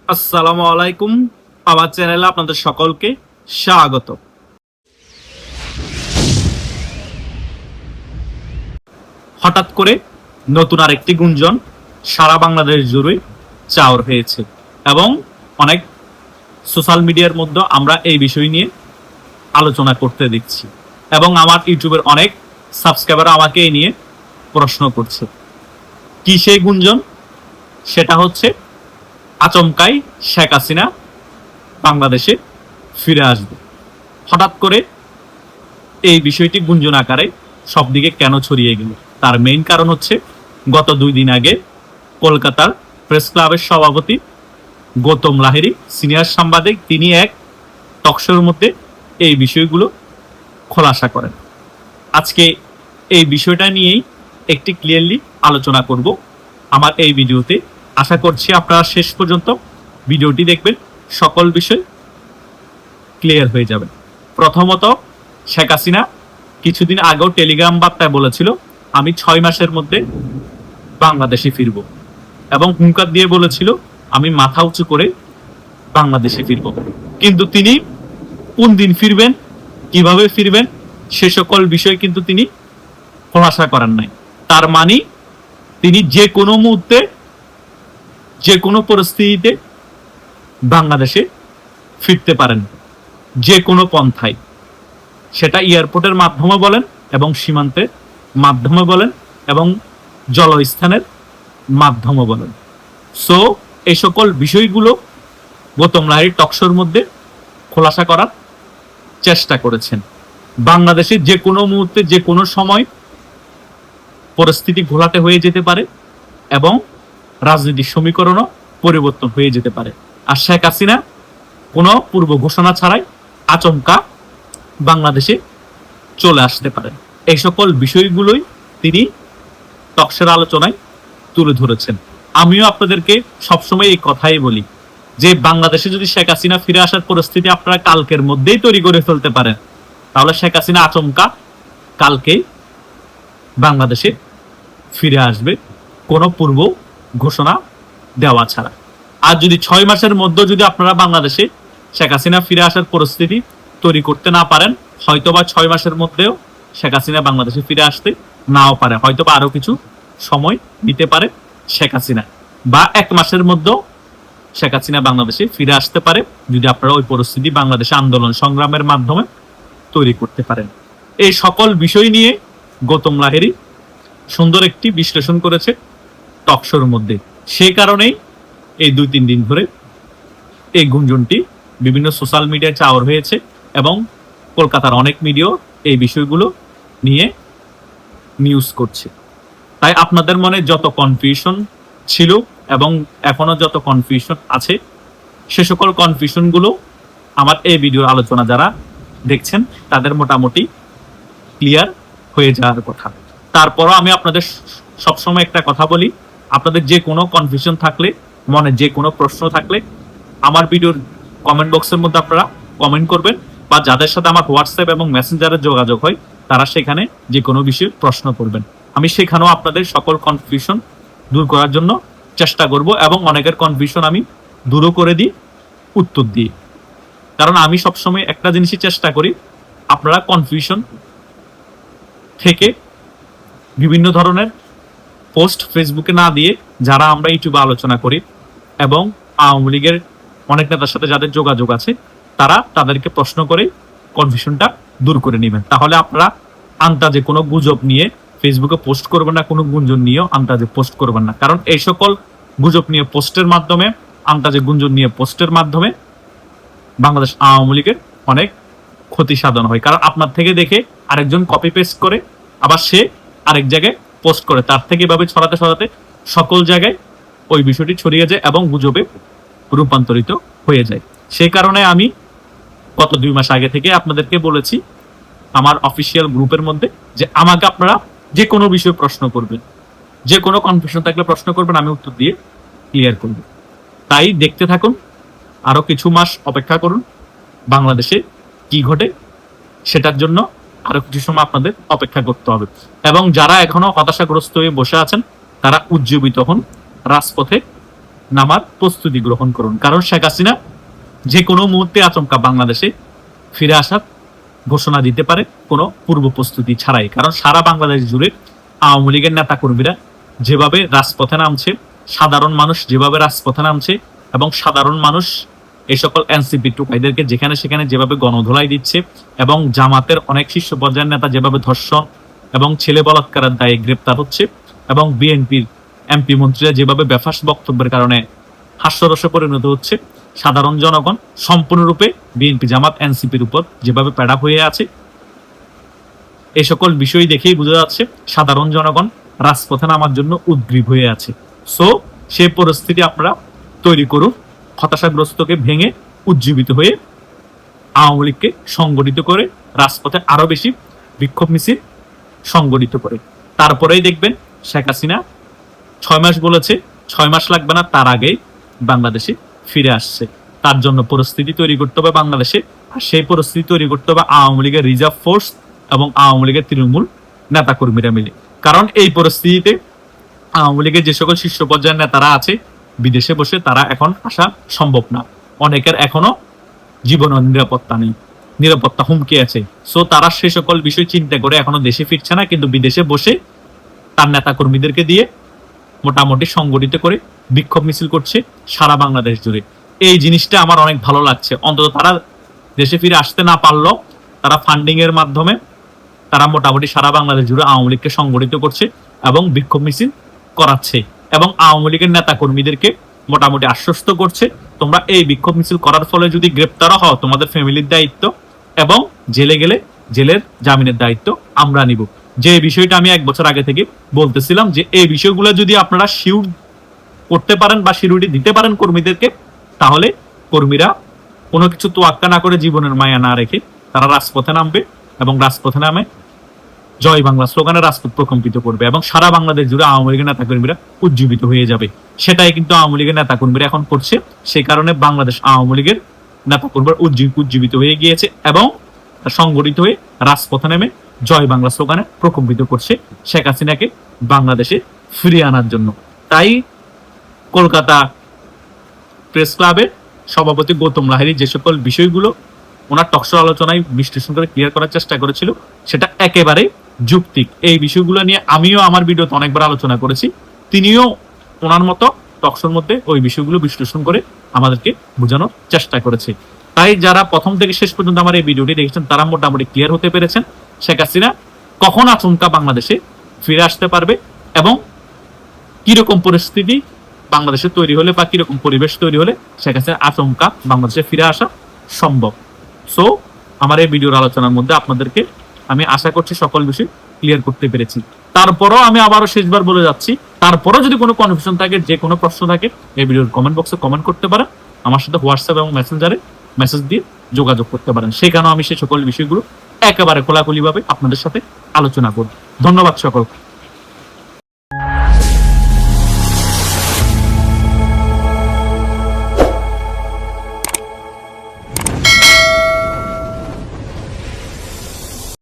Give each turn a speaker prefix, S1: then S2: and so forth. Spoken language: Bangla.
S1: আসসালামু আলাইকুম। আমার চ্যানেলে আপনাদের সকলকে স্বাগত। হঠাৎ করে নতুন আরেকটি গুঞ্জন সারা বাংলাদেশ জুড়ে চাউর হয়েছে এবং অনেক সোশ্যাল মিডিয়ার মধ্যে আমরা এই বিষয় নিয়ে আলোচনা করতে দেখছি এবং আমার ইউটিউবের অনেক সাবস্ক্রাইবার আমাকে এই নিয়ে প্রশ্ন করছে। কি সেই গুঞ্জন? সেটা হচ্ছে আচমকাই শেখ হাসিনা বাংলাদেশে ফিরে আসবে। হঠাৎ করে এই বিষয়টি গুঞ্জন আকারে সব দিকে কেন ছড়িয়ে গেল? তার মেইন কারণ হচ্ছে গত 2 দিন আগে কলকাতার প্রেস ক্লাবের সভাপতি গৌতম লাহিড়ী, সিনিয়র সাংবাদিক, তিনি এক টকশোর মধ্যে এই বিষয়গুলো খোলাসা করেন। আজকে এই বিষয়টা নিয়েই একটি ক্লিয়ারলি আলোচনা করব আমার এই ভিডিওতে। আশা করছি আপনারা শেষ পর্যন্ত ভিডিওটি দেখবেন, সকল বিষয় ক্লিয়ার হয়ে যাবে। প্রথমত, শেখ হাসিনা কিছুদিন আগেও টেলিগ্রাম বার্তায় বলেছিল আমি 6 মাসের মধ্যে বাংলাদেশে ফিরব এবং হুঙ্কার দিয়ে বলেছিল আমি মাথা উঁচু করে বাংলাদেশে ফিরব। কিন্তু তিনি কোন দিন ফিরবেন, কিভাবে ফিরবেন, সে সকল বিষয় কিন্তু তিনি খোলাসা করেন নাই। তার মানে তিনি যে কোনো মুহূর্তে, যে কোনো পরিস্থিতিতে বাংলাদেশে ফিরতে পারেন, যে কোনো পন্থায়, সেটা এয়ারপোর্টের মাধ্যমে বলেন এবং সীমান্তের মাধ্যমে বলেন এবং জলস্থানের মাধ্যমে বলেন। সো এই সকল বিষয়গুলো গৌতম লাহিড়ী টকশোর মধ্যে খোলাসা করার চেষ্টা করেছেন। বাংলাদেশে যে কোনো মুহূর্তে, যে কোনো সময় পরিস্থিতি ঘোলাটে হয়ে যেতে পারে এবং রাজনৈতিক সমীকরণও পরিবর্তন হয়ে যেতে পারে। আর শেখ হাসিনা কোনো পূর্ব ঘোষণা ছাড়াই আচমকা বাংলাদেশে চলে আসতে পারেন। এই সকল বিষয়গুলোই তিনি টকশোর আলোচনায় তুলে ধরেছেন। আমিও আপনাদেরকে সবসময় এই কথাই বলি যে বাংলাদেশে যদি শেখ হাসিনা ফিরে আসার পরিস্থিতি আপনারা কালকের মধ্যেই তৈরি করে ফেলতে পারেন, তাহলে শেখ হাসিনা আচমকা কালকেই বাংলাদেশে ফিরে আসবে কোনো পূর্ব ঘোষণা দেওয়া ছাড়া। আর যদি 6 মাসের মধ্যে যদি আপনারা বাংলাদেশে শেখ হাসিনা ফিরে আসার পরিস্থিতি তৈরি করতে না পারেন, হয়তোবা 6 মাসের মধ্যেও শেখ হাসিনা বাংলাদেশে ফিরে আসতে নাও পারে, হয়তোবা আরো কিছু সময় নিতে পারে শেখ হাসিনা, বা 1 মাসের মধ্যেও শেখ হাসিনা বাংলাদেশে ফিরে আসতে পারে যদি আপনারা ওই পরিস্থিতি বাংলাদেশে আন্দোলন সংগ্রামের মাধ্যমে তৈরি করতে পারেন। এই সকল বিষয় নিয়ে গৌতম লাহিড়ী সুন্দর একটি বিশ্লেষণ করেছে টকশোর মধ্যে। সেই কারণেই এই 2-3 দিন ধরে এই গুঞ্জনটি বিভিন্ন সোশ্যাল মিডিয়ায় চাওয়ার হয়েছে এবং কলকাতার অনেক মিডিয়া এই বিষয়গুলো নিয়ে নিউজ করছে। তাই আপনাদের মনে যত কনফিউশন ছিল এবং এখনো যত কনফিউশন আছে, সে সকল কনফিউশনগুলো আমার এই ভিডিওর আলোচনা যারা দেখছেন তাদের মোটামুটি ক্লিয়ার হয়ে যাওয়ার কথা। তারপরও আমি আপনাদের সবসময় একটা কথা বলি, আপনাদের যে কোনো কনফিউশন থাকলে, মনে যে কোনো প্রশ্ন থাকলে আমার ভিডিওর কমেন্ট বক্সের মধ্যে আপনারা কমেন্ট করবেন, বা যাদের সাথে আমার হোয়াটসঅ্যাপ এবং মেসেঞ্জারে যোগাযোগ হয় তারা সেখানে যে কোনো বিষয়ে প্রশ্ন করবেন। আমি সেখানেও আপনাদের সকল কনফিউশন দূর করার জন্য চেষ্টা করব এবং অনেকের কনফিউশন আমি দূরও করে দিই উত্তর দিই। কারণ আমি সবসময় একটা জিনিসই চেষ্টা করি, আপনারা কনফিউশন থেকে বিভিন্ন ধরনের পোস্ট ফেসবুকে না দিয়ে, যারা আমরা ইউটিউবে আলোচনা করি এবং আওয়ামী লীগের অনেক নেতার সাথে যাদের যোগাযোগ আছে তারা তাদেরকে প্রশ্ন করে কনফিউশনটা দূর করে নেবেন। তাহলে আপনারা আন্তাজে কোনো গুজব নিয়ে ফেসবুকে পোস্ট করবেন না, কোনো গুঞ্জন নিয়েও আন্তাজে পোস্ট করবেন না। কারণ এই সকল গুজব নিয়ে পোস্টের মাধ্যমে, আন্তাজে গুঞ্জন নিয়ে পোস্টের মাধ্যমে বাংলাদেশ আওয়ামী লীগের অনেক ক্ষতি সাধন হয়। কারণ আপনার থেকে দেখে আরেকজন কপি পেস্ট করে আবার সে আরেক জায়গায় পোস্ট করে, তার থেকে এভাবে ছড়াতে ছড়াতে সকল জায়গায় ওই বিষয়টি ছড়িয়ে যায় এবং গুজবে রূপান্তরিত হয়ে যায়। সেই কারণে আমি গত 2 মাস আগে থেকে আপনাদেরকে বলেছি আমার অফিসিয়াল গ্রুপের মধ্যে যে আমাকে আপনারা যে কোনো বিষয়ে প্রশ্ন করবেন, যে কোনো কনফিউশন থাকলে প্রশ্ন করবেন, আমি উত্তর দিয়ে ক্লিয়ার করব। তাই দেখতে থাকুন, আরো কিছু মাস অপেক্ষা করুন, বাংলাদেশে কি ঘটে সেটার জন্য আরো কিছু সময় আপনাদের অপেক্ষা করতে হবে। এবং যারা এখনো হতাশাগ্রস্ত হয়ে বসে আছেন তারা উজ্জীবিত হন, রাজপথে নামার প্রস্তুতি গ্রহণ করুন, কারণ শেখ হাসিনা যে কোনো মুহূর্তে আচমকা বাংলাদেশে ফিরে আসার ঘোষণা দিতে পারে কোনো পূর্ব প্রস্তুতি ছাড়াই। কারণ সারা বাংলাদেশ জুড়ে আওয়ামী লীগের নেতা কর্মীরা যেভাবে রাজপথে নামছে, সাধারণ মানুষ যেভাবে রাজপথে নামছে, এবং সাধারণ মানুষ এই সকল এনসিপি টুকাইদেরকে যেখানে সেখানে যেভাবে গণধোলাই দিচ্ছে, এবং জামাতের অনেক শীর্ষ পর্যায়ের নেতা যেভাবে ধর্ষণ এবং ছেলে বলাৎকারের দায়ে গ্রেপ্তার হচ্ছে, এবং বিএনপির এমপি মন্ত্রীরা যেভাবে বেফাস বক্তব্যের কারণে হাস্যরসে পরিণত হচ্ছে, সাধারণ জনগণ সম্পূর্ণরূপে বিএনপি জামাত এনসিপির উপর যেভাবে প্যাডা হয়ে আছে, এই সকল বিষয় দেখেই বোঝা যাচ্ছে সাধারণ জনগণ রাজপথে নামার জন্য উদ্গ্রীব হয়ে আছে। সো সেই পরিস্থিতি আপনারা তৈরি করুন, হতাশাগ্রস্তকে ভেঙে উজ্জীবিত হয়ে আওয়ামী লীগকে সংগঠিত করে রাজপথে আরো বেশি বিক্ষোভ মিছিল সংগঠিত করে। তারপরেই দেখবেন শেখ হাসিনা 6 মাস বলেছে, 6 মাস লাগবে না, তার আগেই বাংলাদেশে ফিরে আসছে। তার জন্য পরিস্থিতি তৈরি করতে হবে বাংলাদেশে, আর সেই পরিস্থিতি তৈরি করতে হবে আওয়ামী লীগের রিজার্ভ ফোর্স এবং আওয়ামী লীগের তৃণমূল নেতা কর্মীরা মিলে। কারণ এই পরিস্থিতিতে আওয়ামী লীগের যে সকল শীর্ষ পর্যায়ের নেতারা আছে বিদেশে বসে, তারা এখন আসা সম্ভব না। অনেকের এখনো জীবন ও নিরাপত্তা নেই, নিরাপত্তা হুমকি আছে। সো তারা সে সকল বিষয় চিন্তা করে এখনো দেশে ফিরছে না, কিন্তু বিদেশে বসে তার নেতা কর্মীদেরকে দিয়ে মোটামুটি সংগঠিত করে বিক্ষোভ মিছিল করছে সারা বাংলাদেশ জুড়ে। এই জিনিসটা আমার অনেক ভালো লাগছে। অন্তত তারা দেশে ফিরে আসতে না পারলেও তারা ফান্ডিং এর মাধ্যমে তারা মোটামুটি সারা বাংলাদেশ জুড়ে আওয়ামী লীগকে সংগঠিত করছে এবং বিক্ষোভ মিছিল করাচ্ছে, এবং আওয়ামী লীগের নেতা কর্মীদেরকে মোটামুটি আশ্বস্ত করছে, তোমরা এই বিক্ষোভ মিছিল করার ফলে যদি গ্রেপ্তার হও, তোমাদের ফ্যামিলির দায়িত্ব এবং জেলে গেলে জেলের জামিনের দায়িত্ব আমরা নিব। যে বিষয়টা আমি 1 বছর আগে থেকে বলতেছিলাম, যে এই বিষয়গুলো যদি আপনারা শিওর করতে পারেন বা সিউরিটি দিতে পারেন কর্মীদেরকে, তাহলে কর্মীরা কোনো কিছু তোয়াক্কা না করে, জীবনের মায়া না রেখে তারা রাজপথে নামবে, এবং রাজপথে নামে জয় বাংলা স্লোগানে রাজপথ প্রকম্পিত করবে, এবং সারা বাংলাদেশ জুড়ে আওয়ামী লীগের নেতা কর্মীরা উজ্জীবিত হয়ে যাবে। সেটাই কিন্তু আওয়ামী লীগের নেতা কর্মীরা এখন করছে। সেই কারণে বাংলাদেশ আওয়ামী লীগের নেতা কর্মীরা উজ্জীবিত হয়ে গিয়েছে এবং সংগঠিত হয়ে রাজপথে নেমে জয় বাংলা স্লোগানে প্রকম্পিত করছে শেখ হাসিনাকে বাংলাদেশে ফিরিয়ে আনার জন্য। তাই কলকাতা প্রেস ক্লাবের সভাপতি গৌতম লাহিড়ী যে সকল বিষয়গুলো ওনার টকশো আলোচনায় বিশ্লেষণ করে ক্লিয়ার করার চেষ্টা করেছিল, সেটা একেবারে যৌক্তিক। এই বিষয়গুলো নিয়ে আমিও আমার ভিডিওতে অনেকবার আলোচনা করেছি, তিনিও ওনার মতো টকশোর মধ্যে ওই বিষয়গুলো বিশ্লেষণ করে আমাদেরকে বোঝানোর চেষ্টা করেছে। তাই যারা প্রথম থেকে শেষ পর্যন্ত আমার এই ভিডিওটি দেখেছেন, তারা মোটামুটি ক্লিয়ার হতে পেরেছেন শেখ হাসিনা কখন আচমকা বাংলাদেশে ফিরে আসতে পারবে, এবং কিরকম পরিস্থিতি বাংলাদেশে তৈরি হলে বা কিরকম পরিবেশ তৈরি হলে শেখ হাসিনা আচমকা বাংলাদেশে ফিরে আসা সম্ভব। সো আমার এই ভিডিওর আলোচনার মধ্যে আপনাদেরকে আমি আশা করছি সকল বিষয় ক্লিয়ার করতে পেরেছি। তারপরও আমি আবারও শেষবার বলে যাচ্ছি, তারপরও যদি কোনো কনফিউশন থাকে, যে কোনো প্রশ্ন থাকে, এই ভিডিওর কমেন্ট বক্সে কমেন্ট করতে পারেন, আমার সাথে হোয়াটসঅ্যাপ এবং মেসেঞ্জারে মেসেজ দিয়ে যোগাযোগ করতে পারেন। সেখানেও আমি সেই সকল বিষয়গুলো একেবারে খোলাখুলিভাবে আপনাদের সাথে আলোচনা করব। ধন্যবাদ সকল।